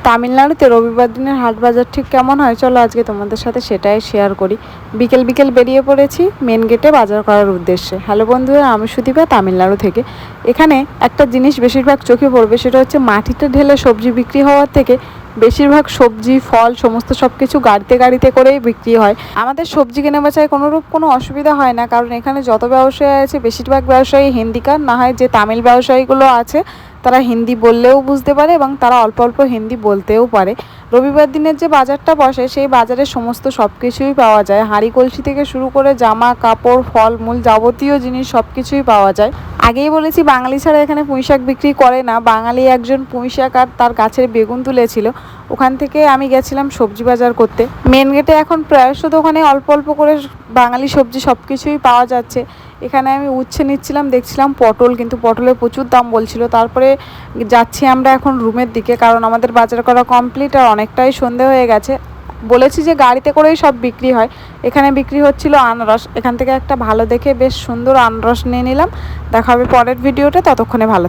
তামিলনাড়ুতে রবিবার দিনের হাট বাজার ঠিক কেমন হয় চলো আজকে তোমাদের সাথে সেটাই শেয়ার করি। বিকেল বিকেল বেরিয়ে পড়েছি মেন গেটে বাজার করার উদ্দেশ্যে। হ্যালো বন্ধুরা, আমি সুদীপা তামিলনাড়ু থেকে। এখানে একটা জিনিস বেশিরভাগ চোখে পড়বে, সেটা হচ্ছে মাটিতে ঢেলে সবজি বিক্রি হওয়ার থেকে বেশিরভাগ সবজি ফল সমস্ত সব কিছু গাড়িতে গাড়িতে করেই বিক্রি হয়। আমাদের সবজি কেনা বেচায় কোনোরূপ কোনো অসুবিধা হয় না, কারণ এখানে যত ব্যবসায়ী আছে বেশিরভাগ ব্যবসায়ী হিন্দিকার, না হয় যে তামিল ব্যবসায়ীগুলো আছে তারা হিন্দি বললেও বুঝতে পারে এবং তারা অল্প অল্প হিন্দি বলতেও পারে। রবিবার দিনের যে বাজারটা বসে সেই বাজারে সমস্ত সব কিছুই পাওয়া যায়, হাঁড়ি কলসি থেকে শুরু করে জামা কাপড় ফলমূল যাবতীয় জিনিস সব কিছুই পাওয়া যায়। আগেই বলেছি বাঙালি ছাড়া এখানে পুঁইশাক বিক্রি করে না। বাঙালি একজন পুঁইশাক আর তার গাছের বেগুন তুলেছিল, ওখান থেকে আমি গেছিলাম সবজি বাজার করতে। মেন গেটে এখন প্রায়শ দোকানে অল্প অল্প করে বাঙালি সবজি সব কিছুই পাওয়া যাচ্ছে। এখানে আমি উচ্ছে নিচ্ছিলাম, দেখছিলাম পটল, কিন্তু পটলের প্রচুর দাম বলছিল। তারপরে যাচ্ছি আমরা এখন রুমের দিকে, কারণ আমাদের বাজার করা কমপ্লিট আর অনেকটাই সন্ধে হয়ে গেছে। বলেছি যে গাড়িতে করেই সব বিক্রি হয়। এখানে বিক্রি হচ্ছিল আনারস, এখান থেকে একটা ভালো দেখে বেশ সুন্দর আনারস নিয়ে নিলাম। দেখা হবে পরের ভিডিওতে, ততক্ষণে ভালো।